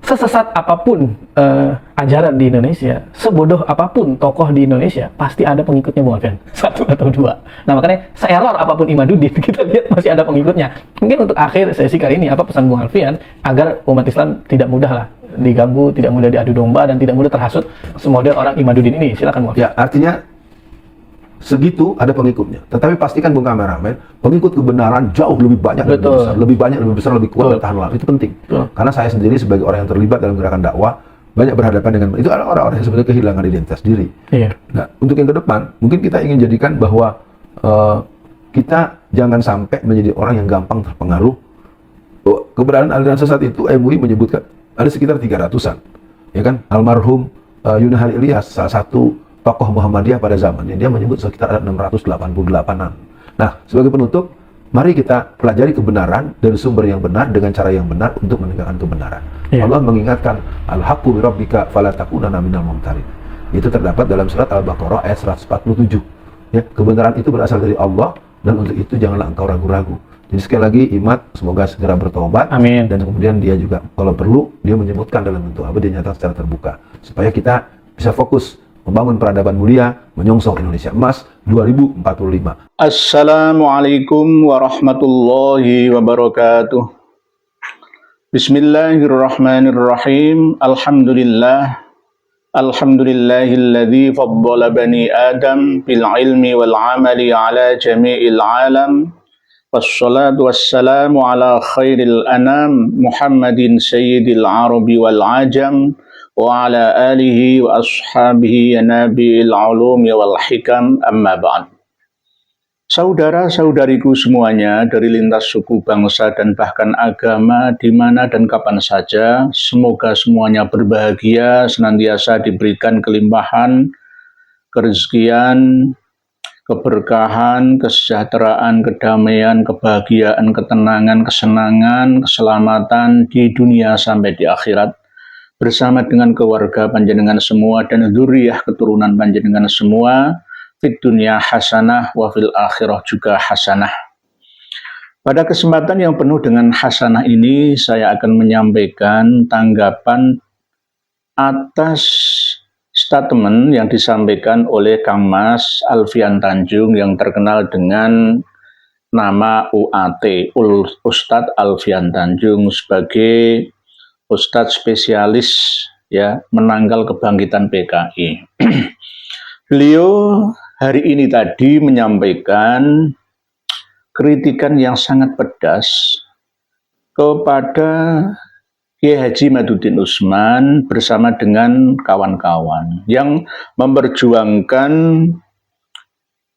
sesesat apapun ajaran di Indonesia, sebodoh apapun tokoh di Indonesia, pasti ada pengikutnya, Bung Alfian. Satu atau dua. Nah, makanya se-error apapun Imaduddin, kita lihat masih ada pengikutnya. Mungkin untuk akhir sesi kali ini, apa pesan Bung Alfian agar umat Islam tidak mudah lah diganggu, tidak mudah diadu domba, dan tidak mudah terhasut semodel orang Imaduddin ini. Silakan, Bung Alfian. Ya, artinya segitu ada pengikutnya. Tetapi pastikan, Bung Kameramen, pengikut kebenaran jauh lebih banyak, lebih banyak, lebih besar, lebih kuat, dan tahan lama. Itu penting. Karena saya sendiri sebagai orang yang terlibat dalam gerakan dakwah, banyak berhadapan dengan itu adalah orang-orang yang sebenarnya kehilangan identitas diri. Iya. Nah, untuk yang ke depan, mungkin kita ingin jadikan bahwa kita jangan sampai menjadi orang yang gampang terpengaruh. Keberadaan aliran sesat itu, MUI menyebutkan ada sekitar 300-an. Ya kan? Almarhum Yunahar Ilyas, salah satu tokoh Muhammadiyah pada zamannya, dia menyebut sekitar ada 688-an. Nah, sebagai penutup, mari kita pelajari kebenaran dari sumber yang benar dengan cara yang benar untuk menegakkan kebenaran. Allah mengingatkan, al-haqqu bi rabbika fala takunanna minal mumtarin. Itu terdapat dalam surat Al-Baqarah ayat 147. Ya, kebenaran itu berasal dari Allah, dan untuk itu janganlah engkau ragu-ragu. Jadi sekali lagi, Imat semoga segera bertobat. Amin. Dan kemudian dia juga kalau perlu dia menyebutkan dalam bentuk apa, dia nyatakan secara terbuka supaya kita bisa fokus membangun peradaban mulia, menyongsong Indonesia Emas 2045. Assalamualaikum warahmatullahi wabarakatuh. Bismillahirrahmanirrahim. Alhamdulillahilladzi faddala bani Adam bil ilmi wal amali ala jami'il alam. Wassalatu wassalamu ala khairil anam Muhammadin sayyidil arabi wal ajam wa ala alihi wa ashabihi ya nabiil ulumi wal hikam, amma ba'd. Saudara-saudariku semuanya dari lintas suku, bangsa, dan bahkan agama, di mana dan kapan saja, semoga semuanya berbahagia, senantiasa diberikan kelimpahan, kerezekian, keberkahan, kesejahteraan, kedamaian, kebahagiaan, ketenangan, kesenangan, keselamatan di dunia sampai di akhirat, bersama dengan keluarga panjenengan semua dan dzurriyyah keturunan panjenengan semua, fid dunya hasanah wa fil akhirah juga hasanah. Pada kesempatan yang penuh dengan hasanah ini, saya akan menyampaikan tanggapan atas statement yang disampaikan oleh Kang Mas Alfian Tanjung yang terkenal dengan nama UAT, Ustadz Alfian Tanjung, sebagai Ustadz spesialis ya menangkal kebangkitan PKI. Beliau hari ini tadi menyampaikan kritikan yang sangat pedas kepada Kiai Haji Imaduddin Utsman bersama dengan kawan-kawan yang memperjuangkan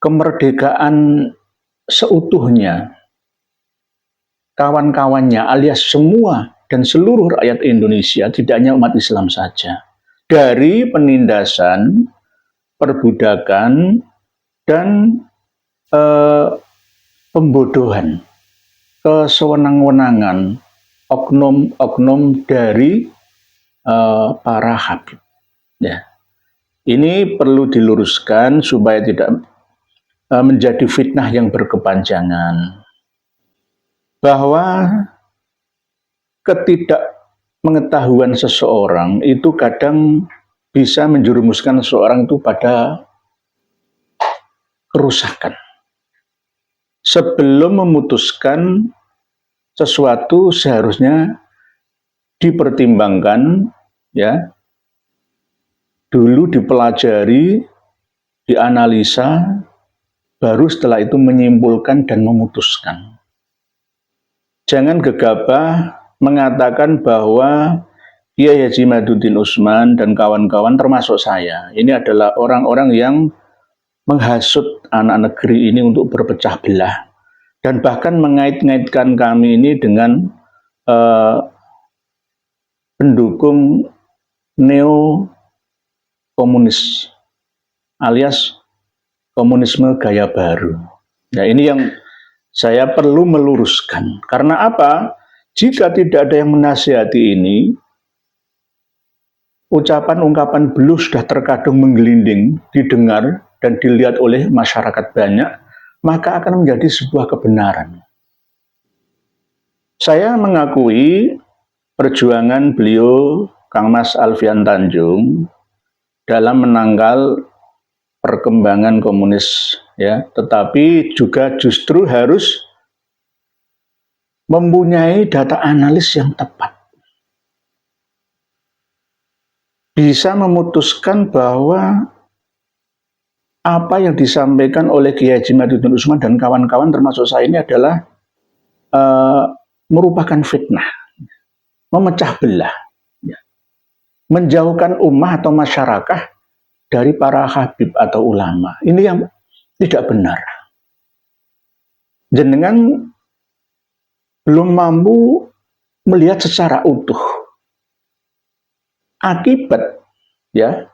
kemerdekaan seutuhnya. Kawan-kawannya alias semua dan seluruh rakyat Indonesia, tidak hanya umat Islam saja, dari penindasan, perbudakan, dan pembodohan, kesewenang-wenangan oknum-oknum dari para habib. Ya. Ini perlu diluruskan supaya tidak menjadi fitnah yang berkepanjangan, bahwa ketidakmengetahuan seseorang itu kadang bisa menjerumuskan seseorang itu pada kerusakan. Sebelum memutuskan sesuatu seharusnya dipertimbangkan, ya, dulu dipelajari, dianalisa, baru setelah itu menyimpulkan dan memutuskan. Jangan gegabah mengatakan bahwa Kiai Haji Imaduddin Utsman dan kawan-kawan termasuk saya, ini adalah orang-orang yang menghasut anak negeri ini untuk berpecah belah, dan bahkan mengait-ngaitkan kami ini dengan pendukung neo-komunis alias komunisme gaya baru. Nah, ini yang saya perlu meluruskan. Karena apa? Jika tidak ada yang menasihati ini, ucapan-ungkapan beliau sudah terkadang menggelinding, didengar dan dilihat oleh masyarakat banyak, maka akan menjadi sebuah kebenaran. Saya mengakui perjuangan beliau Kang Mas Alfian Tanjung dalam menangkal perkembangan komunis, ya, tetapi juga justru harus mempunyai data analis yang tepat, bisa memutuskan bahwa apa yang disampaikan oleh Kiai Haji Maiduddin Usman dan kawan-kawan termasuk saya ini adalah merupakan fitnah, memecah belah, ya, menjauhkan ummah atau masyarakat dari para habib atau ulama. Ini yang tidak benar. Jenengan belum mampu melihat secara utuh akibat, ya,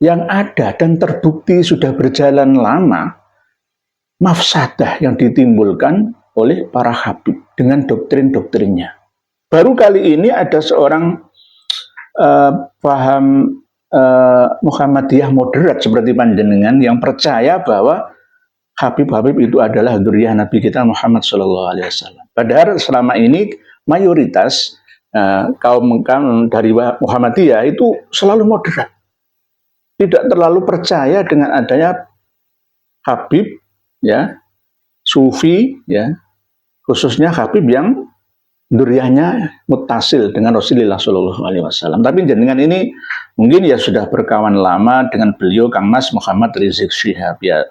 yang ada dan terbukti sudah berjalan lama mafsadah yang ditimbulkan oleh para habib dengan doktrin-doktrinnya. Baru kali ini ada seorang paham Muhammadiyah moderat seperti panjenengan yang percaya bahwa Habib-Habib itu adalah dzurriyyah Nabi kita Muhammad SAW. Padahal selama ini mayoritas kaum dari Muhammadiyah itu selalu moderat, tidak terlalu percaya dengan adanya Habib, ya, Sufi, ya, khususnya Habib yang dzurriyyahnya muttasil dengan Rasulullah SAW. Tapi jenengan ini mungkin ya sudah berkawan lama dengan beliau Kang Mas Muhammad Rizik Syihab, ya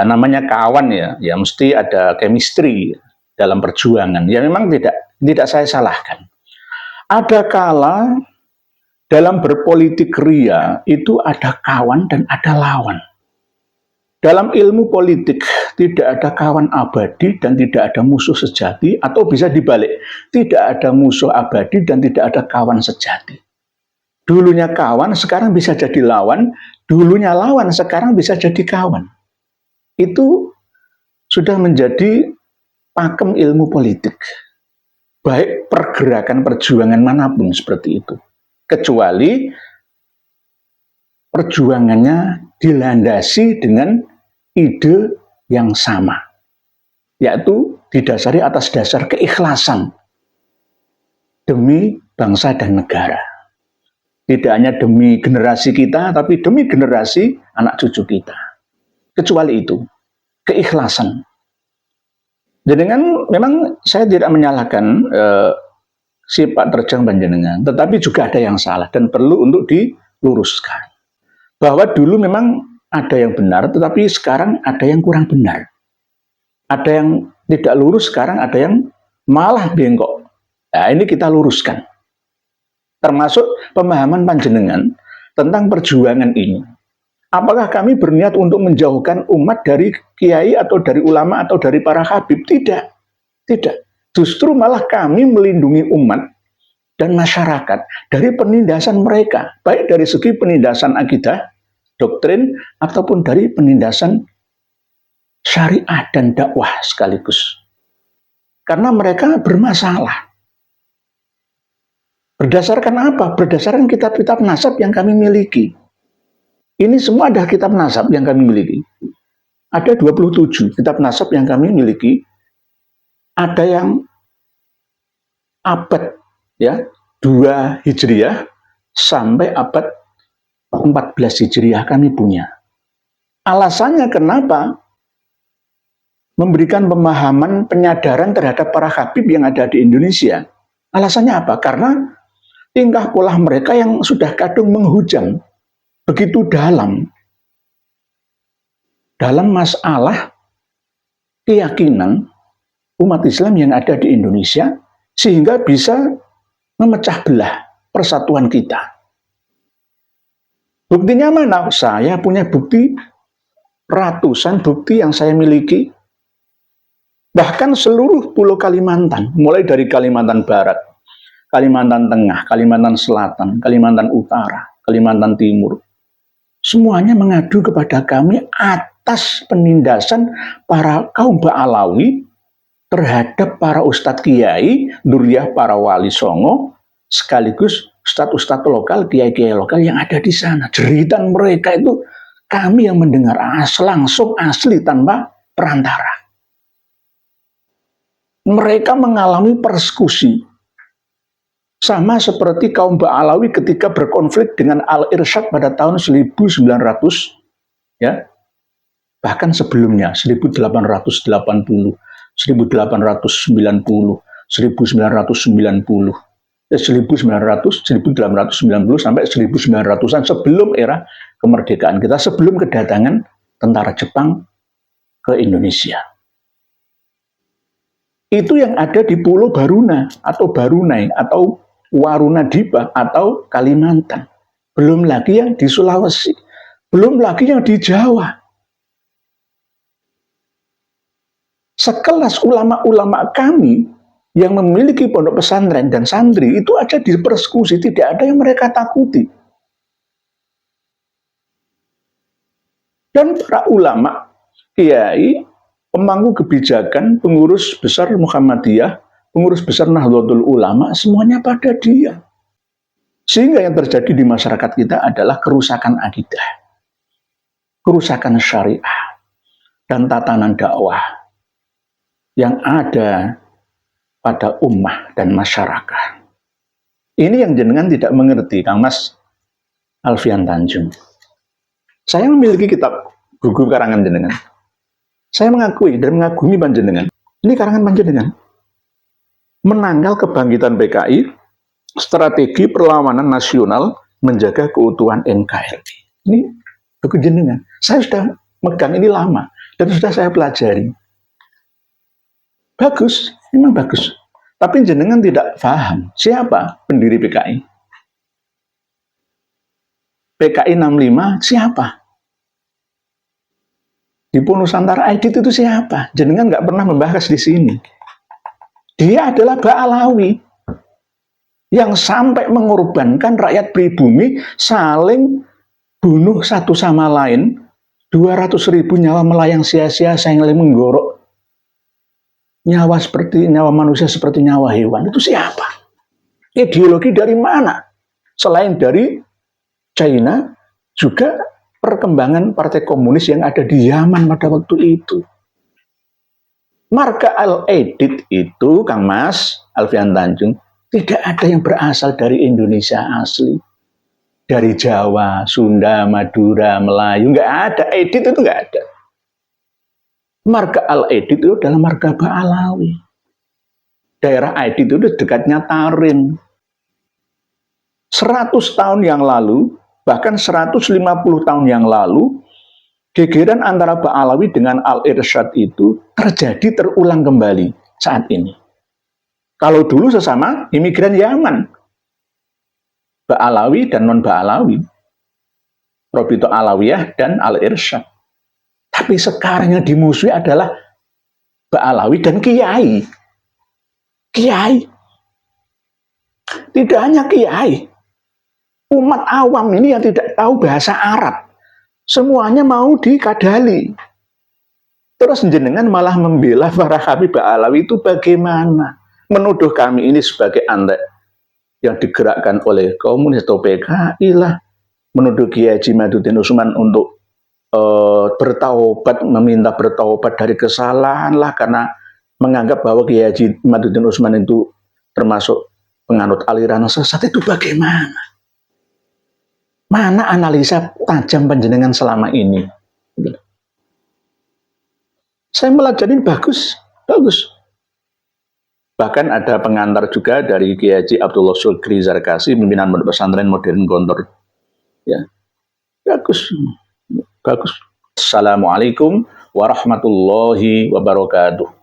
namanya kawan, ya mesti ada chemistry dalam perjuangan. Ya memang tidak saya salahkan. Ada kala dalam berpolitik ria itu ada kawan dan ada lawan. Dalam ilmu politik tidak ada kawan abadi dan tidak ada musuh sejati, atau bisa dibalik, tidak ada musuh abadi dan tidak ada kawan sejati. Dulunya kawan, sekarang bisa jadi lawan, dulunya lawan, sekarang bisa jadi kawan. Itu sudah menjadi pakem ilmu politik. Baik pergerakan perjuangan manapun seperti itu. Kecuali perjuangannya dilandasi dengan ide yang sama, yaitu didasari atas dasar keikhlasan demi bangsa dan negara. Tidak hanya demi generasi kita, tapi demi generasi anak cucu kita. Kecuali itu, keikhlasan. Jadi kan memang saya tidak menyalahkan sifat terjang panjenengan, tetapi juga ada yang salah dan perlu untuk diluruskan. Bahwa dulu memang ada yang benar, tetapi sekarang ada yang kurang benar. Ada yang tidak lurus, sekarang ada yang malah bengkok. Nah, ini kita luruskan. Termasuk pemahaman panjenengan tentang perjuangan ini. Apakah kami berniat untuk menjauhkan umat dari kiai atau dari ulama atau dari para habib? Tidak. Tidak. Justru malah kami melindungi umat dan masyarakat dari penindasan mereka. Baik dari segi penindasan akidah, doktrin, ataupun dari penindasan syariat dan dakwah sekaligus. Karena mereka bermasalah. Berdasarkan apa? Berdasarkan kitab-kitab nasab yang kami miliki. Ini semua adalah kitab nasab yang kami miliki. Ada 27 kitab nasab yang kami miliki. Ada yang abad, ya, 2 Hijriah sampai abad 14 Hijriah kami punya. Alasannya kenapa? Memberikan pemahaman, penyadaran terhadap para habib yang ada di Indonesia. Alasannya apa? Karena tingkah pola mereka yang sudah kadung menghujam begitu dalam masalah keyakinan umat Islam yang ada di Indonesia, sehingga bisa memecah belah persatuan kita. Buktinya mana? Saya punya bukti, ratusan bukti yang saya miliki. Bahkan seluruh pulau Kalimantan, mulai dari Kalimantan Barat, Kalimantan Tengah, Kalimantan Selatan, Kalimantan Utara, Kalimantan Timur. Semuanya mengadu kepada kami atas penindasan para kaum Ba'alawi terhadap para ustadz kiai, dzurriyyah para wali songo, sekaligus ustadz-ustadz lokal, kiai-kiai lokal yang ada di sana. Jeritan mereka itu kami yang mendengar langsung asli tanpa perantara. Mereka mengalami persekusi Sama seperti kaum Ba'alawi ketika berkonflik dengan Al-Irsyad pada tahun 1900, ya, bahkan sebelumnya 1880, 1890, 1990, 1890 sampai 1900-an sebelum era kemerdekaan kita, sebelum kedatangan tentara Jepang ke Indonesia. Itu yang ada di Pulau Baruna atau Barunai atau Warunadipa atau Kalimantan. Belum lagi yang di Sulawesi, belum lagi yang di Jawa. Sekelas ulama-ulama kami yang memiliki pondok pesantren dan santri itu ada di persekusi, tidak ada yang mereka takuti. Dan para ulama, kiai, pemangku kebijakan, pengurus besar Muhammadiyah, pengurus besar Nahdlatul Ulama, semuanya pada diam. Sehingga yang terjadi di masyarakat kita adalah kerusakan akidah, kerusakan syariah, dan tatanan dakwah yang ada pada ummah dan masyarakat. Ini yang jenengan tidak mengerti, Kang Mas Alfian Tanjung. Saya memiliki kitab buku karangan jenengan. Saya mengakui dan mengagumi panjenengan. Ini karangan panjenengan. Menanggal kebangkitan PKI, strategi perlawanan nasional menjaga keutuhan NKRI. Ini buku jenengan. Saya sudah megang ini lama dan sudah saya pelajari. Bagus, memang bagus. Tapi jenengan tidak paham siapa pendiri PKI. PKI 65 siapa? Di Nusantara Aidit itu siapa? Jenengan nggak pernah membahas di sini. Dia adalah Ba'alawi yang sampai mengorbankan rakyat pribumi saling bunuh satu sama lain. 200.000 nyawa melayang sia-sia saling menggorok nyawa seperti nyawa manusia seperti nyawa hewan. Itu siapa? Ideologi dari mana? Selain dari China, juga perkembangan partai komunis yang ada di Yaman pada waktu itu. Marga Al-Aidit itu, Kang Mas Alfian Tanjung, tidak ada yang berasal dari Indonesia asli. Dari Jawa, Sunda, Madura, Melayu, nggak ada. Aidit itu nggak ada. Marga Al-Aidit itu adalah marga Ba'alawi. Daerah Aidit itu dekatnya Tarim. 100 tahun yang lalu, bahkan 150 tahun yang lalu, gegeran antara Ba'alawi dengan Al-Irsyad itu terjadi terulang kembali saat ini. Kalau dulu sesama imigran Yaman, Ba'alawi dan non-Ba'alawi, Robito Alawiyah dan Al-Irsyad. Tapi sekarang yang dimusuhi adalah Ba'alawi dan Kiai. Kiai. Tidak hanya Kiai. Umat awam ini yang tidak tahu bahasa Arab. Semuanya mau dikadali. Terus jenengan malah membela para Habib Ba'alawi itu bagaimana? Menuduh kami ini sebagai antek yang digerakkan oleh komunis atau PKI lah. Menuduh Kiai Haji Imaduddin Usman untuk bertaubat, meminta bertaubat dari kesalahan lah, karena menganggap bahwa Kiai Haji Imaduddin Usman itu termasuk penganut aliran sesat. Itu bagaimana? Mana analisa tajam panjenengan selama ini? Saya melajari bagus, bagus. Bahkan ada pengantar juga dari Kiai Haji Abdullah Sulkri Zarkasi, pimpinan Pondok Pesantren Modern Gontor. Ya, bagus. Bagus. Assalamualaikum warahmatullahi wabarakatuh.